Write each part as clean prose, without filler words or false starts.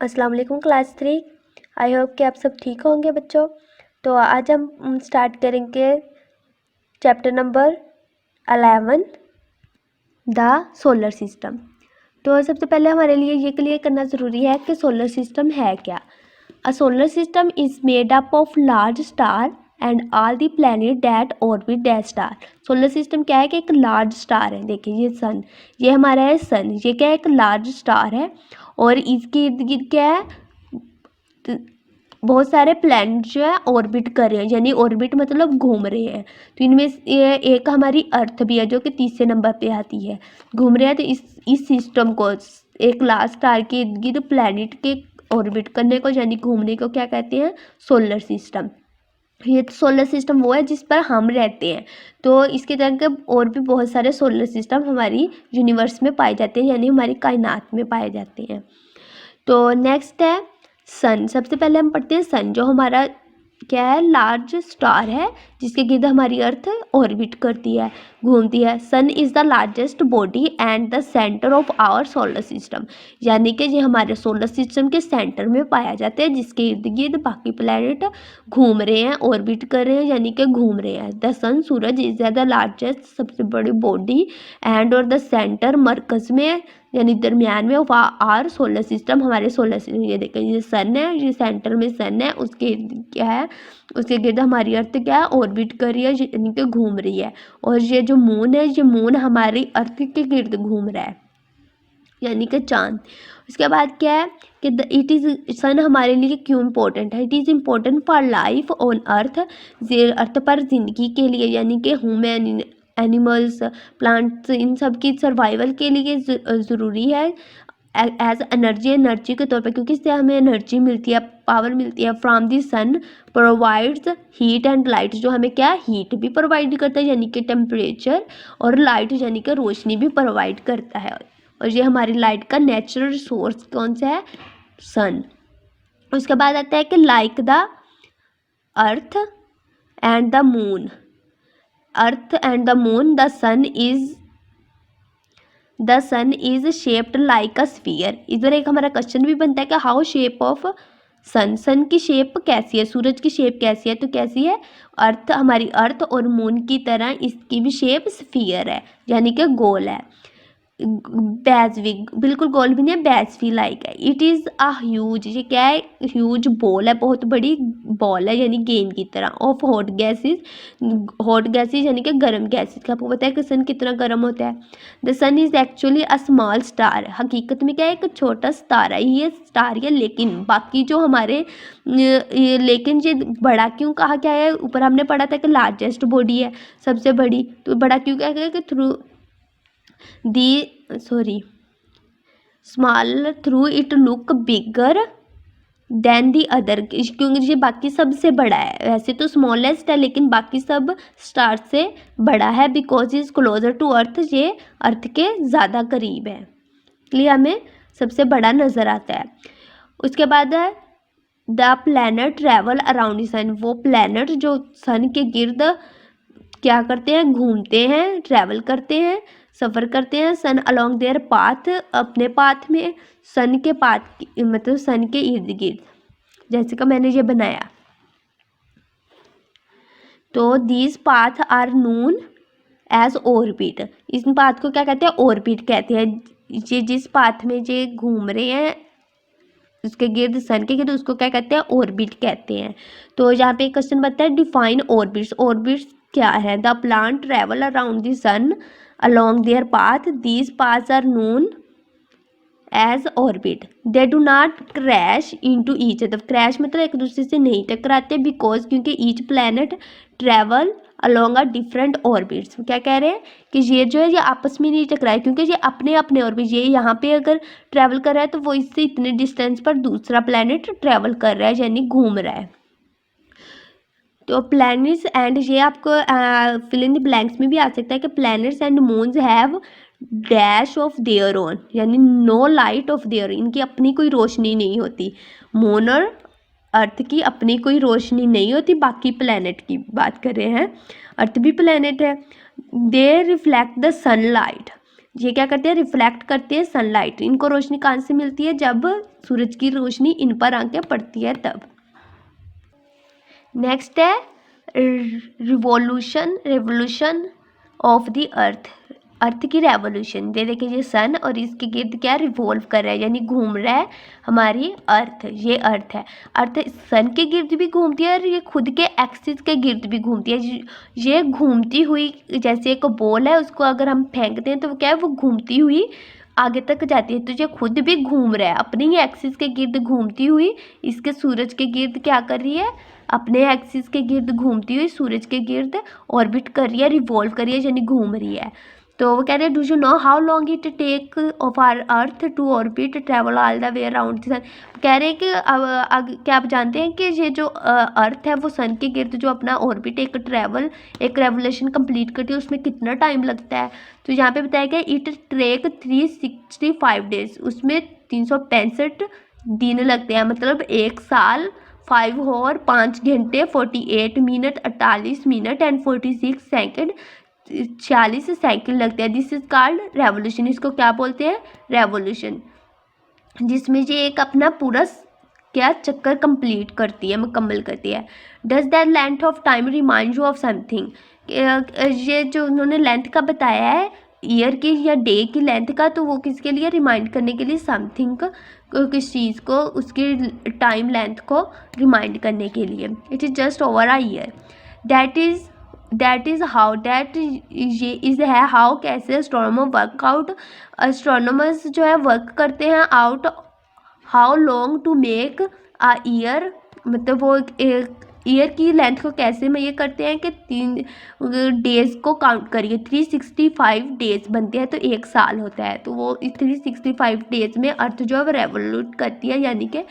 अस्सलाम वालेकुम class 3। I hope कि आप सब ठीक होंगे बच्चों। तो आज हम स्टार्ट करेंगे chapter number 11 the solar system. तो सबसे पहले हमारे लिए ये क्लियर करना ज़रूरी है कि सोलर सिस्टम है क्या। अ solar system is made up of large star and all the planet that orbit that star. Solar system क्या है कि एक लार्ज स्टार है। देखिए ये सन, ये हमारा है सन, ये क्या है, एक लार्ज स्टार है और इसके इर्द गिर्द क्या है, बहुत सारे प्लैनेट जो है ऑर्बिट कर रहे हैं, यानी ऑर्बिट मतलब घूम रहे हैं। तो इनमें ये एक हमारी अर्थ भी है जो कि तीसरे नंबर पे आती है, घूम रहे हैं। तो इस सिस्टम को, एक लार्ज स्टार के इर्द गिर्द प्लैनेट के ऑर्बिट करने को यानी घूमने को क्या कहते हैं, सोलर सिस्टम। ये सोलर सिस्टम वो है जिस पर हम रहते हैं। तो इसके तरह के और भी बहुत सारे सोलर सिस्टम हमारी यूनिवर्स में पाए जाते हैं, यानी हमारी कायनात में पाए जाते हैं। तो नेक्स्ट है सन। सबसे पहले हम पढ़ते हैं सन, जो हमारा क्या है, लार्ज स्टार है जिसके गिर्द हमारी अर्थ ऑर्बिट करती है, घूमती है। Sun is the largest body and the centre of our solar system, यानी कि ये हमारे सोलर सिस्टम के सेंटर में पाया जाता है, जिसके इर्द गिर्द बाकी प्लैनेट घूम रहे हैं, ऑर्बिट कर रहे हैं, यानी कि घूम रहे हैं। द सन, सूरज इज द लार्जेस्ट, सबसे बड़ी बॉडी, एंड और द सेंटर, मरकज में यानी दरमियान में, आर सोलर सिस्टम, हमारे सोलर सिस्टम। ये देखें, ये सन है, ये सेंटर में सन है, उसके क्या है, उसके गिर्द हमारी अर्थ क्या है, ऑर्बिट कर रही है, यानी कि घूम रही है। और ये जो मून है, ये मून हमारी अर्थ के गिर्द घूम रहा है, यानी कि चांद। उसके बाद क्या है कि इट इज़, सन हमारे लिए क्यों इम्पोर्टेंट है, it is important for life on earth, earth पर जिंदगी के लिए, यानी कि ह्यूमन, एनिमल्स, प्लांट्स, इन सब की सर्वाइवल के लिए ज़रूरी है। एज एनर्जी के तौर पर, क्योंकि इससे हमें एनर्जी मिलती है, पावर मिलती है। From the sun provides heat and light, जो हमें क्या, हीट भी प्रोवाइड करता है यानी कि टेम्परेचर, और लाइट यानी कि रोशनी भी प्रोवाइड करता है। और ये हमारी लाइट का नेचुरल रिसोर्स कौन सा है, सन। उसके बाद आता है कि like the earth and the moon, earth and the moon, the sun is shaped like a sphere. इधर एक हमारा क्वेश्चन भी बनता है कि how shape of sun, sun की शेप कैसी है, सूरज की शेप कैसी है, तो कैसी है, अर्थ, हमारी अर्थ और मून की तरह इसकी भी शेप स्फीयर है, यानी कि गोल है। बैजवी, बिल्कुल गोल भी नहीं है, बैजवी लाइक है। इट इज़ अ ह्यूज, ये क्या है, ह्यूज बॉल है, बहुत बड़ी बॉल है, यानी गेंद की तरह। Of hot gases, hot gases यानी कि गर्म गैसेज। आपको पता है कि सन कितना गर्म होता है। The sun is actually a small star, हकीकत में क्या है, एक छोटा स्टार है, ये स्टार है। लेकिन बाकी जो हमारे लेकिन ये बड़ा क्यों कहा क्या है, ऊपर हमने पढ़ा था कि लार्जेस्ट बॉडी है, सबसे बड़ी। तो बड़ा क्यों क्या है कि through small through it look bigger than the other, क्योंकि ये बाकी सबसे बड़ा है। वैसे तो स्मॉलेस्ट है लेकिन बाकी सब स्टार से बड़ा है, because is closer to earth, ये अर्थ के ज़्यादा करीब है, इसलिए हमें सबसे बड़ा नज़र आता है। उसके बाद है the planet travel around the sun, वो प्लैनेट जो सन के गिर्द क्या करते हैं, घूमते हैं, ट्रैवल करते हैं, सफ़र करते हैं। सन अलोंग देयर पाथ, अपने पाथ में, सन के पाथ मतलब सन के इर्द गिर्द, जैसे कि मैंने ये बनाया। तो these path are known as orbit, इस पाथ को क्या कहते हैं, ऑर्बिट कहते हैं। ये जिस पाथ में ये घूम रहे हैं उसके गिर्द, सन के गिर्द, उसको क्या कहते हैं, ऑर्बिट कहते हैं। तो यहाँ पे एक क्वेश्चन बनता है, डिफाइन ऑर्बिट्स, ऑर्बिट्स क्या है। The planet travel around the sun along their path, these paths are known as orbit. They do not crash into each other, crash मतलब एक दूसरे से नहीं टकराते, बिकॉज क्योंकि each planet travel along a different orbits. क्या कह रहे हैं कि ये जो है ये आपस में नहीं टकराए, क्योंकि ये अपने अपने ऑर्बिट, ये यहाँ पे अगर ट्रैवल कर रहा है तो वो इससे इतने डिस्टेंस पर दूसरा प्लैनेट ट्रैवल कर रहा है, यानी घूम रहा है। तो प्लैनेट्स एंड, ये आपको फिल इन द ब्लैंक्स में भी आ सकता है कि planets and moons have dash of their own, यानी नो लाइट ऑफ देयर, इनकी अपनी कोई रोशनी नहीं होती। मून और अर्थ की अपनी कोई रोशनी नहीं होती, बाकी प्लैनेट की बात कर रहे हैं, अर्थ भी प्लैनेट है। दे रिफ्लेक्ट द सनलाइट, ये क्या करते हैं, रिफ्लेक्ट करते हैं सनलाइट। इनको रोशनी कहाँ से मिलती है, जब सूरज की रोशनी इन पर आके पड़ती है तब। नेक्स्ट है रेवोल्यूशन ऑफ द अर्थ की रेवोल्यूशन। ये देखिए, ये सन और इसके गिर्द क्या रिवॉल्व कर रहा है, यानी घूम रहा है हमारी अर्थ। ये अर्थ है, अर्थ सन के गिर्द भी घूमती है और ये खुद के एक्सिस के गिर्द भी घूमती है। ये घूमती हुई जैसे एक बॉल है, उसको अगर हम फेंकते हैं तो वो क्या है, वो घूमती हुई आगे तक जाती है। तो ये खुद भी घूम रहा है अपने ही एक्सिस के गिर्द घूमती हुई, इसके सूरज के गिर्द क्या कर रही है, अपने एक्सिस के गिर्द घूमती हुई सूरज के गिर्द ऑर्बिट कर रही है, रिवॉल्व कर रही है, यानी घूम रही है। तो वो कह रहे हैं, do you know how long it take of our earth to orbit travel all the way around the sun. कह रहे हैं कि क्या आप जानते हैं कि ये जो अर्थ है वो सन के गिर्द जो अपना ऑर्बिट एक रेवोल्यूशन कंप्लीट करती है, उसमें कितना टाइम लगता है। तो यहाँ पे बताया गया इट टेक 365 डेज, उसमें 365 दिन लगते हैं, मतलब एक साल 5 और 5 घंटे 48 minute 48 minute and 46 second 46 second लगते हैं। This is called revolution. इसको क्या बोलते हैं, रेवोल्यूशन, जिसमें ये एक अपना पूरा क्या चक्कर कंप्लीट करती है, मुकम्मल करती है। Does that length of time remind you of something. ये जो उन्होंने लेंथ का बताया है ईयर की या डे की लेंथ का, तो वो किसके लिए, रिमाइंड करने के लिए, समथिंग किस चीज़ को, उसकी टाइम लेंथ को रिमाइंड करने के लिए। It is just over a year. That is how ये इज़ है हाउ कैसे एस्ट्रोनॉमर वर्कआउट, एस्ट्रोनॉमर्स जो है वर्क करते हैं out how long to make a year, मतलब वो एक ईयर की लेंथ को कैसे में ये करते हैं कि 3 डेज़ को काउंट करिए, 365 डेज़ बनते हैं तो एक साल होता है। तो वो इस 365 डेज़ में अर्थ जो है वो रेवोल्यूट करती है, यानी कि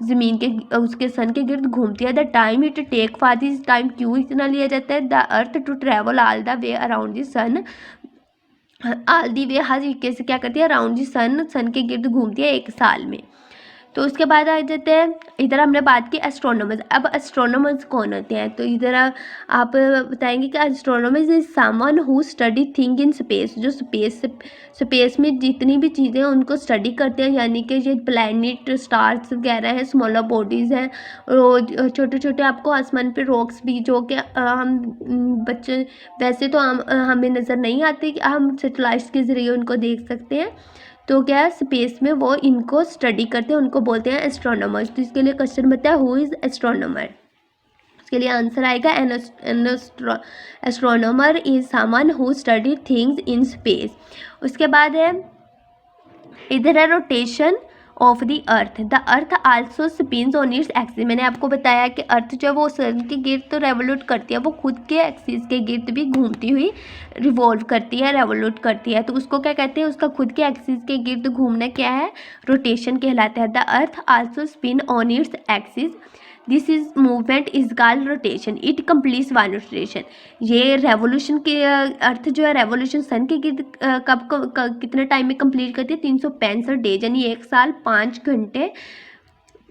ज़मीन के उसके सन के गिर्द घूमती है। The time it take for this time क्यों इतना लिया जाता है, the earth to travel all the way around the sun, all the way हर तरीके से क्या करती है, अराउंड द सन के गिर्द घूमती है एक साल में। तो उसके बाद आ जाते हैं, इधर हमने बात की एस्ट्रोनॉमर्स। अब एस्ट्रोनॉमर्स कौन होते हैं, तो इधर आप बताएंगे कि astronomers is someone who study thing in space, जो स्पेस में जितनी भी चीज़ें हैं उनको स्टडी करते हैं, यानी कि ये प्लैनेट स्टार्स वगैरह हैं, स्मॉलर बॉडीज़ हैं, और छोटे छोटे आपको आसमान पे रॉक्स भी, जो कि हम बच्चे वैसे तो हमें नज़र नहीं आते, कि हम सेटेलाइट्स के ज़रिए उनको देख सकते हैं। तो क्या है, स्पेस में वो इनको स्टडी करते हैं, उनको बोलते हैं एस्ट्रोनॉमर्स। तो इसके लिए क्वेश्चन बनता है हु इज़ एस्ट्रोनॉमर। इसके लिए आंसर आएगा astronomer is someone who study things in space. उसके बाद है, इधर है rotation of the earth also spins on its axis. मैंने आपको बताया कि अर्थ जो है वो सन के गिर्द तो रेवोल्यूट करती है, वो खुद के एक्सिस के गिर्द भी घूमती हुई रिवॉल्व करती है, रेवोल्यूट करती है। तो उसको क्या कहते हैं, उसका खुद के एक्सिस के गिर्द घूमना क्या है, रोटेशन कहलाता है। The earth also spin on its axis, this is movement is called rotation, it completes one rotation. ये रेवोल्यूशन के अर्थ जो है रेवोल्यूशन सन के गिर्द कितने टाइम में कंप्लीट करती है, 365 डेज, यानी एक साल 5 घंटे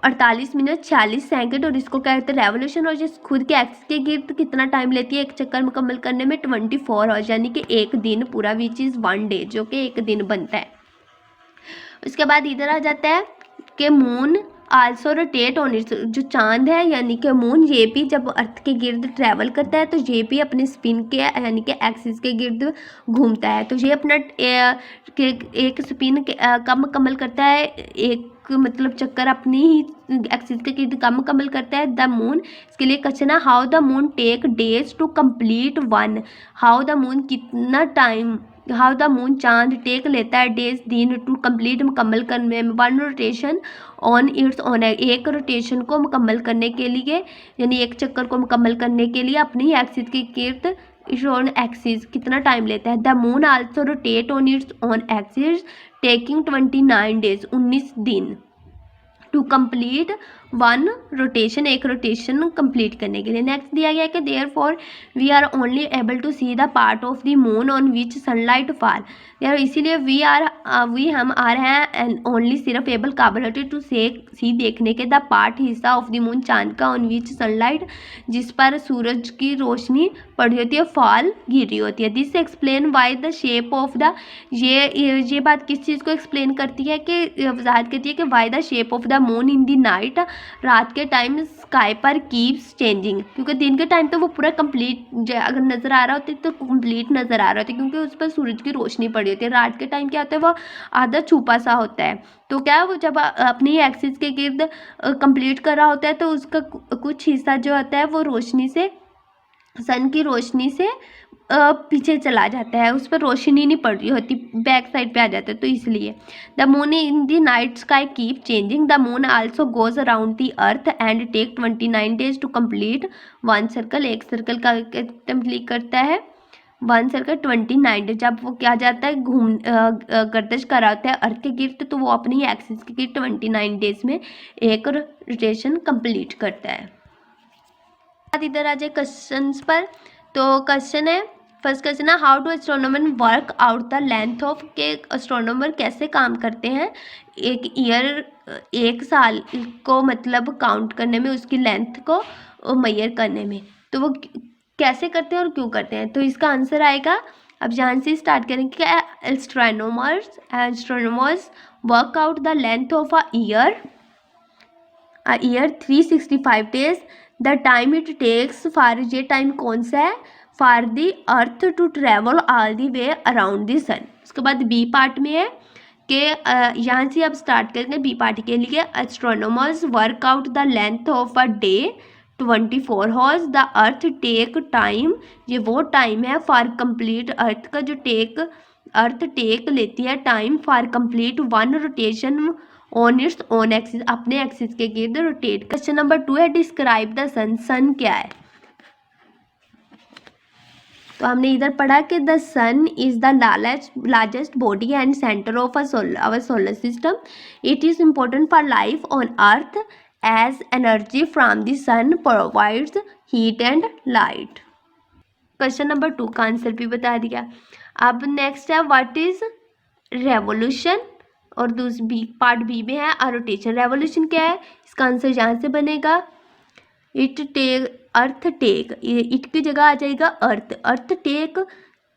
48 मिनट 46 सेकंड। और इसको क्या कहते हैं, रेवोल्यूशन। और जिस खुद के एक्सिस के गिर्द कितना टाइम लेती है एक चक्कर मुकम्मल करने में, 24 आवर्स, यानी कि एक दिन पूरा, विच इज़ 1 डे, जो कि एक दिन बनता है। उसके बाद इधर आ जाता है कि moon also rotate on it's, जो चांद है यानी कि मून, ये भी जब अर्थ के गिर्द ट्रैवल करता है तो ये भी अपने स्पिन के यानी कि एक्सिस के गिर्द घूमता है। तो ये अपना एक स्पिन कम मुकम्मल करता है, एक मतलब चक्कर अपनी ही एक्सिस के गिर्द कम मुकम्मल करता है द मून। इसके लिए क्वेश्चन है how the moon take days to complete one, how the moon कितना टाइम, हाउ द मून चांद टेक लेता है डेज दिन टू कंप्लीट मुकम्मल करने में, one rotation on its own, एक रोटेशन को मुकम्मल करने के लिए, यानी एक चक्कर को मुकम्मल करने के लिए अपनी एक्सिस के गिर्द इट्स ऑन एक्सिस कितना टाइम लेता है। The moon also rotate on its own axis taking 29 days, 19 दिन टू कंप्लीट वन रोटेशन, एक रोटेशन कंप्लीट करने के लिए। नेक्स्ट दिया गया है कि therefore we are only able to see the part of the moon on which sunlight fall, यार इसीलिए हम आ रहे हैं एंड ओनली सिर्फ एबल काबिलिटी टू सी देखने के द पार्ट हिस्सा ऑफ द मून चांद का ऑन विच सनलाइट जिस पर सूरज की रोशनी पड़ी होती है फॉल गिर रही होती है। This explain why the shape of the, ये बात किस चीज़ को एक्सप्लेन करती है कि वजाहत करती है कि why the shape of the moon in the night, रात के टाइम स्काई पर कीप्स चेंजिंग, क्योंकि दिन के टाइम तो वो पूरा कंप्लीट अगर नज़र आ रहा होता है तो कंप्लीट नज़र आ रहा होता है क्योंकि उस पर सूरज की रोशनी पड़ी होती है। रात के टाइम क्या होता है वो आधा छुपा सा होता है, तो क्या वो जब अपनी एक्सिस के गिर्द कंप्लीट कर रहा होता है तो उसका कुछ हिस्सा जो होता है वो रोशनी से, सन की रोशनी से पीछे चला जाता है, उस पर रोशनी नहीं पड़ रही होती, बैक साइड पे आ जाता है, तो इसलिए the moon in the night sky keep changing, the moon also goes around the earth and take 29 days to complete one circle, एक सर्कल का कंप्लीट करता है वन सर्कल 29 डेज। जब वो क्या जाता है घूम गर्दश कर रहा होता है अर्थ के गिर्द तो वो अपनी एक्सिस के गिर्द 29 डेज में एक रोटेशन कंप्लीट करता है। इधर आ जाए क्वेश्चंस पर, तो क्वेश्चन है, फर्स्ट क्वेश्चन है how do astronomer work out the length of, के एस्ट्रोनॉमर कैसे काम करते हैं एक ईयर, एक साल को मतलब काउंट करने में, उसकी लेंथ को मेजर करने में, तो वो कैसे करते हैं और क्यों करते हैं। तो इसका आंसर आएगा, अब जहाँ से स्टार्ट करेंगे कि astronomers work out the length of a year 365 days, the time it takes for, ये टाइम कौन सा है, for the earth to travel all the way around the sun. उसके बाद बी पार्ट में है कि यहाँ से अब स्टार्ट करेंगे बी पार्ट के लिए, astronomers work out the length of a day 24 hours, the earth take time, ये वो टाइम है फॉर कंप्लीट, अर्थ का जो अर्थ टेक लेती है time for complete one rotation on its own axis, अपने एक्सिस के गिर्द रोटेट। क्वेश्चन नंबर 2 है डिस्क्राइब द सन, सन क्या है। तो हमने इधर पढ़ा कि the sun is the largest body and centre of our solar system, it is important for life on earth as energy from the sun provides heat and light. Question number 2 का answer भी बता दिया। अब next है what is revolution, और दूसरी part B में है रोटेशन। रेवोल्यूशन क्या है, इसका आंसर यहाँ से बनेगा अर्थ टेक, इट की जगह आ जाएगा earth take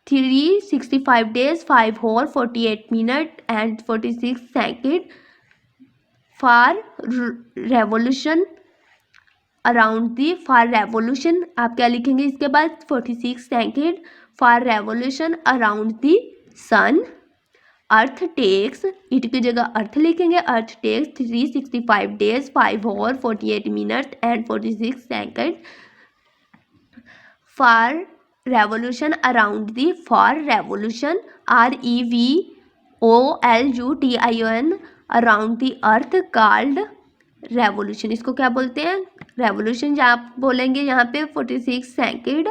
365 days 5 hours 48 minutes and 46 second for revolution around the, for revolution आप क्या लिखेंगे इसके बाद 46 second for revolution around the sun, earth takes, it की जगह अर्थ लिखेंगे, earth takes 365 days 5 hours 48 minutes and 46 second for revolution around the, for revolution REVOLUTION around the earth called revolution. इसको क्या बोलते हैं, रेवोल्यूशन। जहाँ आप बोलेंगे यहाँ पे 46 सेकेंड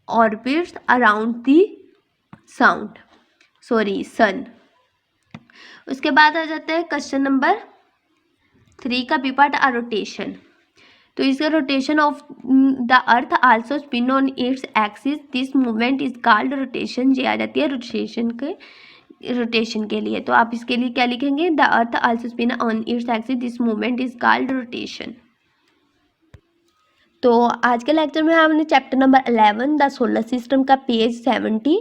ऑर्बिट्स अराउंड दी सन। उसके बाद आ जाता है क्वेश्चन नंबर 3 का बी पार्ट रोटेशन। तो इसका rotation of the earth also spin on its axis, this movement is called rotation, ये आ जाती है रोटेशन के लिए। तो आप इसके लिए क्या लिखेंगे, the earth also spin on its axis, this movement is called rotation. तो आज के लेक्चर में हमने chapter number 11 the solar system का पेज 70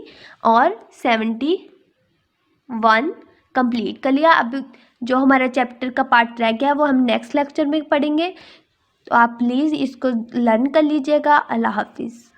और 71 कंप्लीट कर लिया। अब जो हमारा चैप्टर का पार्ट रह गया वो हम नेक्स्ट लेक्चर में पढ़ेंगे, तो आप प्लीज़ इसको लर्न कर लीजिएगा। अल्लाह हाफिज़।